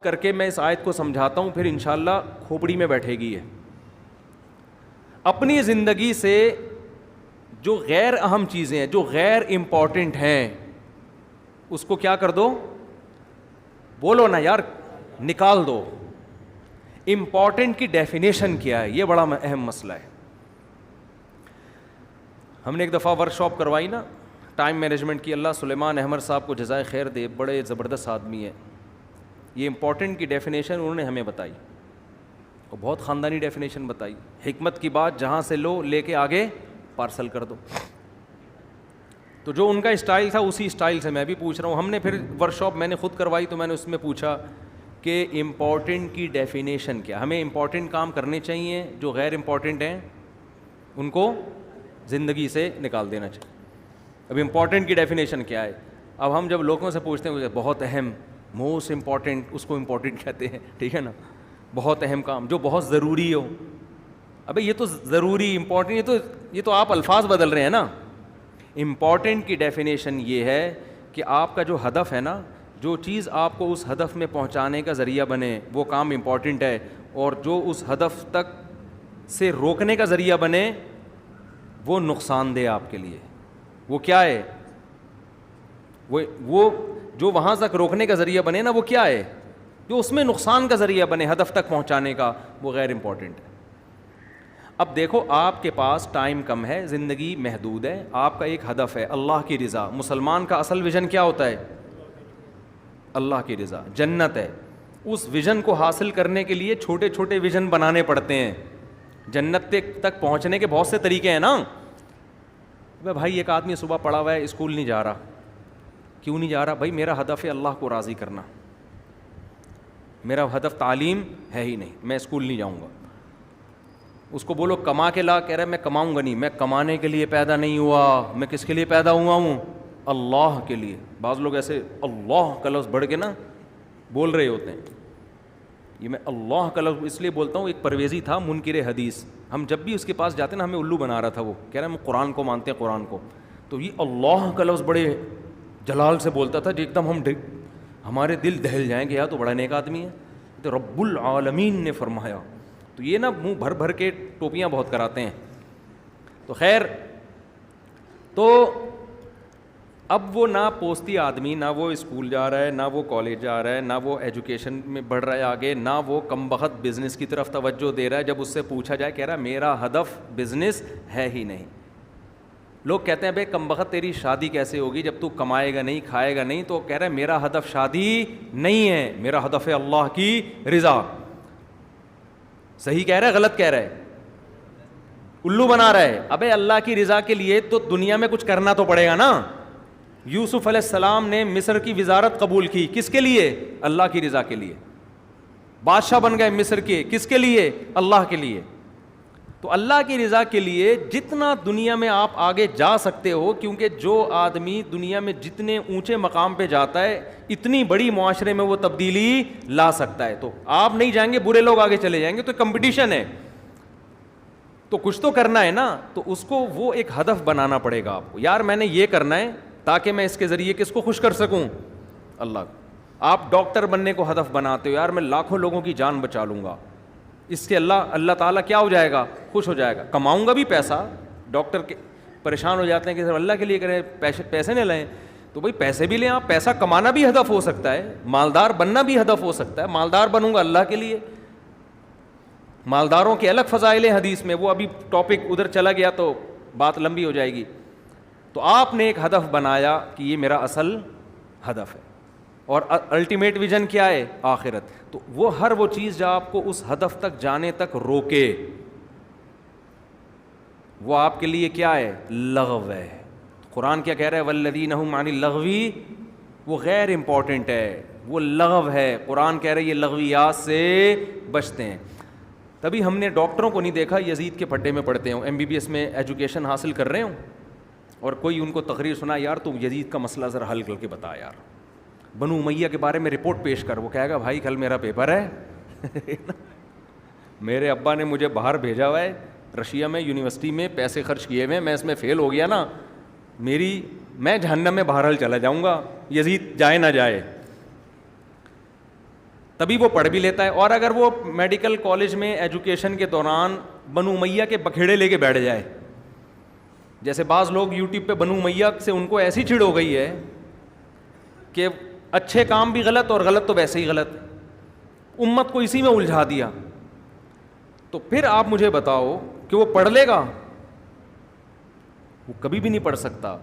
کر کے میں اس آیت کو سمجھاتا ہوں، پھر انشاءاللہ کھوپڑی میں بیٹھے گی ہے. اپنی زندگی سے جو غیر اہم چیزیں ہیں، جو غیر امپورٹنٹ ہیں، اس کو کیا کر دو؟ بولو نا یار، نکال دو. امپورٹنٹ کی ڈیفینیشن کیا ہے، یہ بڑا اہم مسئلہ ہے. ہم نے ایک دفعہ ورک شاپ کروائی نا ٹائم مینجمنٹ کی. اللہ سلیمان احمد صاحب کو جزائے خیر دے، بڑے زبردست آدمی ہیں. یہ امپورٹنٹ کی ڈیفینیشن انہوں نے ہمیں بتائی، اور بہت خاندانی ڈیفینیشن بتائی. حکمت کی بات جہاں سے لو، لے کے آگے پارسل کر دو. تو جو ان کا اسٹائل تھا اسی اسٹائل سے میں بھی پوچھ رہا ہوں. ہم نے پھر ورک شاپ میں نے خود کروائی، تو میں نے اس میں پوچھا کہ امپورٹنٹ کی ڈیفینیشن کیا. ہمیں امپورٹنٹ کام کرنے چاہیے، جو غیر امپورٹنٹ ہیں ان کو زندگی سے نکال دینا چاہیے. اب امپورٹنٹ کی ڈیفینیشن کیا ہے؟ اب ہم جب لوگوں سے پوچھتے ہیں بہت اہم، موسٹ امپورٹنٹ، اس کو امپورٹنٹ کہتے ہیں، ٹھیک ہے نا. بہت اہم کام جو بہت ضروری ہو. ابھی یہ تو ضروری امپورٹنٹ، یہ تو آپ الفاظ بدل رہے ہیں نا. امپورٹنٹ کی ڈیفینیشن یہ ہے کہ آپ کا جو ہدف ہے نا، جو چیز آپ کو اس ہدف میں پہنچانے کا ذریعہ بنے، وہ کام امپورٹنٹ ہے. اور جو اس ہدف تک سے روکنے کا ذریعہ بنے وہ نقصان دہ آپ کے لیے. وہ کیا ہے؟ وہ جو وہاں تک روکنے کا ذریعہ بنے نا، وہ کیا ہے؟ جو اس میں نقصان کا ذریعہ بنے ہدف تک پہنچانے کا، وہ غیر امپورٹنٹ ہے. اب دیکھو، آپ کے پاس ٹائم کم ہے، زندگی محدود ہے، آپ کا ایک ہدف ہے اللہ کی رضا. مسلمان کا اصل ویژن کیا ہوتا ہے؟ اللہ کی رضا، جنت ہے. اس ویژن کو حاصل کرنے کے لیے چھوٹے چھوٹے ویژن بنانے پڑتے ہیں. جنت تک پہنچنے کے بہت سے طریقے ہیں نا. بھائی ایک آدمی صبح پڑھا ہوا ہے، اسکول نہیں جا رہا. کیوں نہیں جا رہا؟ بھائی میرا ہدف ہے اللہ کو راضی کرنا، میرا ہدف تعلیم ہے ہی نہیں، میں اسکول نہیں جاؤں گا. اس کو بولو کما کے لا، کہہ رہا ہے میں کماؤں گا نہیں. میں کمانے کے لیے پیدا نہیں ہوا، میں کس کے لیے پیدا ہوا ہوں؟ اللہ کے لیے. بعض لوگ ایسے اللہ کا لفظ بڑھ کے نا بول رہے ہوتے ہیں. یہ میں اللہ کا لفظ اس لیے بولتا ہوں، ایک پرویزی تھا منکر حدیث، ہم جب بھی اس کے پاس جاتے نا ہمیں الو بنا رہا تھا. وہ کہہ رہا ہے ہم قرآن کو مانتے ہیں، قرآن کو. تو یہ اللہ کا لفظ بڑے جلال سے بولتا تھا، ایک دم ہمارے دل دہل جائیں گے، یا تو بڑا نیک آدمی ہے. تو رب العالمین نے فرمایا. تو یہ نا منہ بھر بھر کے ٹوپیاں بہت کراتے ہیں. تو خیر، تو اب وہ نہ پوستی آدمی، نہ وہ اسکول جا رہا ہے، نہ وہ کالج جا رہا ہے، نہ وہ ایجوکیشن میں بڑھ رہا ہے آگے، نہ وہ کم بخت بزنس کی طرف توجہ دے رہا ہے. جب اس سے پوچھا جائے، کہہ رہا ہے میرا ہدف بزنس ہے ہی نہیں. لوگ کہتے ہیں بھائی کم بخت تیری شادی کیسے ہوگی جب تو کمائے گا نہیں، کھائے گا نہیں. تو کہہ رہا ہے میرا ہدف شادی نہیں ہے، میرا ہدف ہے اللہ کی رضا. صحیح کہہ رہا ہے غلط کہہ رہا ہے؟ الو بنا رہا ہے. ابے اللہ کی رضا کے لیے تو دنیا میں کچھ کرنا تو پڑے گا نا. یوسف علیہ السلام نے مصر کی وزارت قبول کی، کس کے لیے؟ اللہ کی رضا کے لیے. بادشاہ بن گئے مصر کے، کس کے لیے؟ اللہ کے لیے. تو اللہ کی رضا کے لیے جتنا دنیا میں آپ آگے جا سکتے ہو، کیونکہ جو آدمی دنیا میں جتنے اونچے مقام پہ جاتا ہے اتنی بڑی معاشرے میں وہ تبدیلی لا سکتا ہے. تو آپ نہیں جائیں گے، برے لوگ آگے چلے جائیں گے. تو کمپٹیشن ہے، تو کچھ تو کرنا ہے نا. تو اس کو وہ ایک ہدف بنانا پڑے گا آپ کو. یار میں نے یہ کرنا ہے تاکہ میں اس کے ذریعے کس کو خوش کر سکوں؟ اللہ کو. آپ ڈاکٹر بننے کو ہدف بناتے ہو، یار میں لاکھوں لوگوں کی جان بچا لوں گا، اس سے اللہ تعالیٰ کیا ہو جائے گا؟ خوش ہو جائے گا. کماؤں گا بھی پیسہ. ڈاکٹر کے پریشان ہو جاتے ہیں کہ صرف اللہ کے لیے کریں، پیسے نہ لیں. تو بھائی پیسے بھی لیں آپ، پیسہ کمانا بھی ہدف ہو سکتا ہے، مالدار بننا بھی ہدف ہو سکتا ہے. مالدار بنوں گا اللہ کے لیے. مالداروں کے الگ فضائل حدیث میں، وہ ابھی ٹاپک ادھر چلا گیا تو بات لمبی ہو جائے گی. تو آپ نے ایک ہدف بنایا کہ یہ میرا اصل ہدف ہے، اور الٹیمیٹ ویژن کیا ہے؟ آخرت. تو وہ ہر وہ چیز جو آپ کو اس ہدف تک جانے تک روکے، وہ آپ کے لیے کیا ہے؟ لغو ہے. قرآن کیا کہہ رہا ہے؟ والذین هم عن اللغو، وہ غیر امپورٹنٹ ہے، وہ لغو ہے. قرآن کہہ رہا ہے یہ لغویات سے بچتے ہیں. تبھی ہم نے ڈاکٹروں کو نہیں دیکھا یزید کے پھڈے میں پڑھتے ہوں، MBBS میں ایجوکیشن حاصل کر رہے ہوں، اور کوئی ان کو تقریر سنا، یار تو یزید کا مسئلہ ذرا حل کر کے بتا یار، بنو امیہ کے بارے میں رپورٹ پیش کر. وہ کہے گا بھائی کل میرا پیپر ہے میرے ابا نے مجھے باہر بھیجا ہوا ہے رشیا میں، یونیورسٹی میں پیسے خرچ کیے ہوئے، میں اس میں فیل ہو گیا نا، میں جہنم میں بہرحال چلا جاؤں گا، یزید جائے نہ جائے. تبھی وہ پڑھ بھی لیتا ہے. اور اگر وہ میڈیکل کالج میں ایجوکیشن کے دوران بنو امیہ کے بکھیڑے لے کے بیٹھ جائے, جیسے بعض لوگ یوٹیوب پہ بنو امیہ سے ان کو ایسی چڑ ہو گئی ہے کہ اچھے کام بھی غلط اور غلط تو ویسے ہی غلط, امت کو اسی میں الجھا دیا, تو پھر آپ مجھے بتاؤ کہ وہ پڑھ لے گا؟ وہ کبھی بھی نہیں پڑھ سکتا.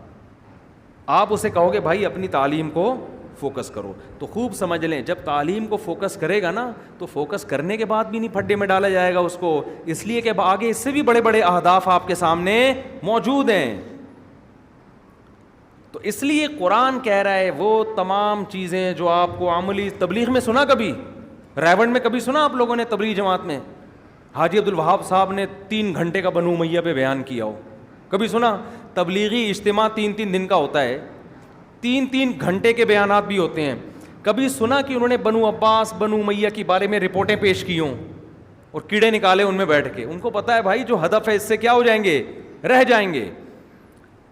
آپ اسے کہو گے بھائی اپنی تعلیم کو فوکس کرو, تو خوب سمجھ لیں جب تعلیم کو فوکس کرے گا نا تو فوکس کرنے کے بعد بھی نہیں پھڈے میں ڈالا جائے گا اس کو, اس لیے کہ آگے اس سے بھی بڑے بڑے اہداف آپ کے سامنے موجود ہیں. تو اس لیے قرآن کہہ رہا ہے وہ تمام چیزیں جو آپ کو عملی تبلیغ میں سنا, کبھی ریونڈ میں کبھی سنا آپ لوگوں نے تبلیغ جماعت میں حاجی عبدالوہاب صاحب نے 3 گھنٹے کا بنو امیہ پہ بیان کیا ہو؟ کبھی سنا؟ تبلیغی اجتماع 3 دن کا ہوتا ہے, 3 گھنٹے کے بیانات بھی ہوتے ہیں. کبھی سنا کہ انہوں نے بنو عباس بنو امیہ کے بارے میں رپورٹیں پیش کی ہوں اور کیڑے نکالے ان میں بیٹھ کے؟ ان کو پتا ہے بھائی جو ہدف ہے اس سے کیا ہو جائیں گے, رہ جائیں گے.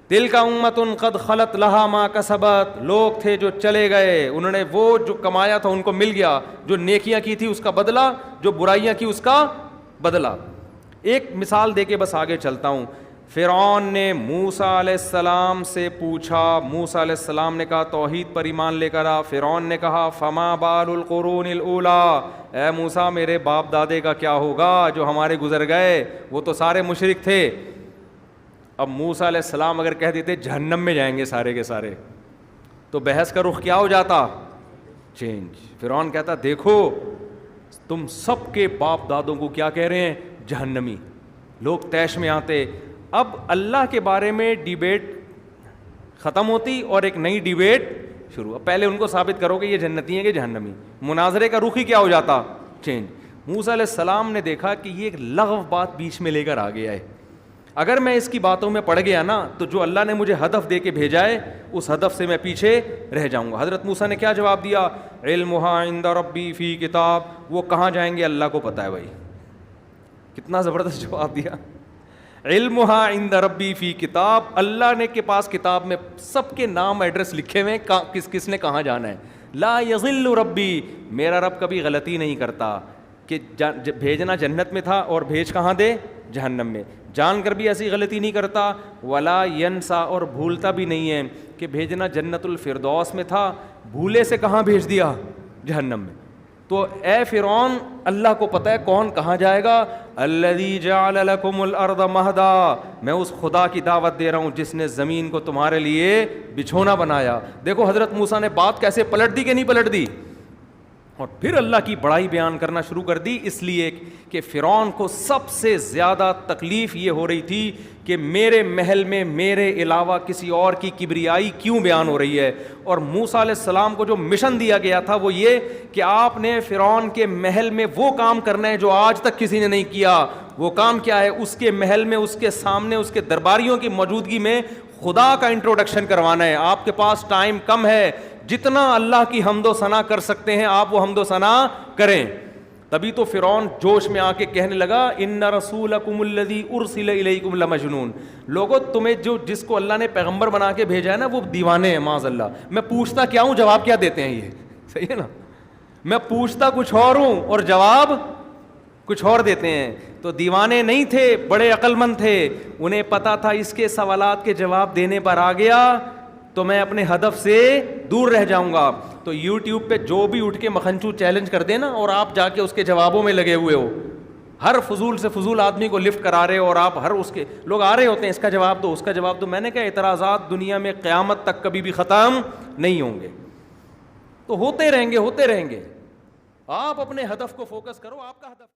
تلک امۃ قد خلت لہا ما کسبت, لوگ تھے جو چلے گئے, انہوں نے وہ جو کمایا تھا ان کو مل گیا, جو نیکیاں کی تھی اس کا بدلہ, جو برائیاں کی اس کا بدلہ. ایک مثال دے کے بس آگے چلتا ہوں. فرعون نے موسیٰ علیہ السلام سے پوچھا, موسیٰ علیہ السلام نے کہا توحید پر ایمان لے کر آ. فرعون نے کہا فما بال القرون الاولیٰ, اے موسیٰ میرے باپ دادے کا کیا ہوگا جو ہمارے گزر گئے, وہ تو سارے مشرک تھے. اب موسیٰ علیہ السلام اگر کہہ دیتے جہنم میں جائیں گے سارے کے سارے, تو بحث کا رخ کیا ہو جاتا؟ چینج. فرعون کہتا دیکھو تم سب کے باپ دادوں کو کیا کہہ رہے ہیں, جہنمی. لوگ طیش میں آتے. اب اللہ کے بارے میں ڈیبیٹ ختم ہوتی اور ایک نئی ڈیبیٹ شروع. اب پہلے ان کو ثابت کرو کہ یہ جنتی ہیں کہ جہنمی, مناظرے کا رخ ہی کیا ہو جاتا؟ چینج. موسیٰ علیہ السلام نے دیکھا کہ یہ ایک لغو بات بیچ میں لے کر آ گیا ہے, اگر میں اس کی باتوں میں پڑ گیا نا تو جو اللہ نے مجھے ہدف دے کے بھیجا ہے اس ہدف سے میں پیچھے رہ جاؤں گا. حضرت موسیٰ نے کیا جواب دیا؟ علمھا عند ربی فی کتاب. وہ کہاں جائیں گے اللہ کو پتہ ہے. بھائی کتنا زبردست جواب دیا. علمھا عند ربی فی کتاب, اللہ نے کے پاس کتاب میں سب کے نام ایڈریس لکھے ہوئے ہیں, کس کس نے کہاں جانا ہے. لا یضل ربی, میرا رب کبھی غلطی نہیں کرتا کہ بھیجنا جنت میں تھا اور بھیج کہاں دے, جہنم میں. جان کر بھی ایسی غلطی نہیں کرتا. ولا ینسا, اور بھولتا بھی نہیں ہے کہ بھیجنا جنت الفردوس میں تھا, بھولے سے کہاں بھیج دیا, جہنم میں. تو اے فرعون اللہ کو پتہ ہے کون کہاں جائے گا. الذی جعل لکم الارض مہدا, میں اس خدا کی دعوت دے رہا ہوں جس نے زمین کو تمہارے لیے بچھونا بنایا. دیکھو حضرت موسیٰ نے بات کیسے پلٹ دی کہ نہیں پلٹ دی, اور پھر اللہ کی بڑائی بیان کرنا شروع کر دی. اس لیے کہ فرعون کو سب سے زیادہ تکلیف یہ ہو رہی تھی کہ میرے محل میں میرے علاوہ کسی اور کی کبریائی کیوں بیان ہو رہی ہے. اور موسیٰ علیہ السلام کو جو مشن دیا گیا تھا وہ یہ کہ آپ نے فرعون کے محل میں وہ کام کرنا ہے جو آج تک کسی نے نہیں کیا. وہ کام کیا ہے؟ اس کے محل میں, اس کے سامنے, اس کے درباریوں کی موجودگی میں خدا کا انٹروڈکشن کروانا ہے. آپ کے پاس ٹائم کم ہے, جتنا اللہ کی حمد و ثنا کر سکتے ہیں آپ وہ حمد و ثنا کریں. تبھی تو فرعون جوش میں آ کے کہنے لگا ان رسولکم الذی ارسل الیکم لمجنون. لوگوں تمہیں جس کو اللہ نے پیغمبر بنا کے بھیجا ہے نا وہ دیوانے ہیں معاذ اللہ. میں پوچھتا کیا ہوں, جواب کیا دیتے ہیں یہ, صحیح ہے نا. میں پوچھتا کچھ اور ہوں اور جواب کچھ اور دیتے ہیں. تو دیوانے نہیں تھے, بڑے عقل مند تھے. انہیں پتا تھا اس کے سوالات کے جواب دینے پر آ گیا تو میں اپنے ہدف سے دور رہ جاؤں گا. تو یوٹیوب پہ جو بھی اٹھ کے مکھنچو چیلنج کر دے نا اور آپ جا کے اس کے جوابوں میں لگے ہوئے ہو, ہر فضول سے فضول آدمی کو لفٹ کرا رہے ہو اور آپ ہر اس کے لوگ آ رہے ہوتے ہیں اس کا جواب دو, اس کا جواب دو. میں نے کہا اعتراضات دنیا میں قیامت تک کبھی بھی ختم نہیں ہوں گے, تو ہوتے رہیں گے. آپ اپنے ہدف کو فوکس کرو. آپ کا ہدف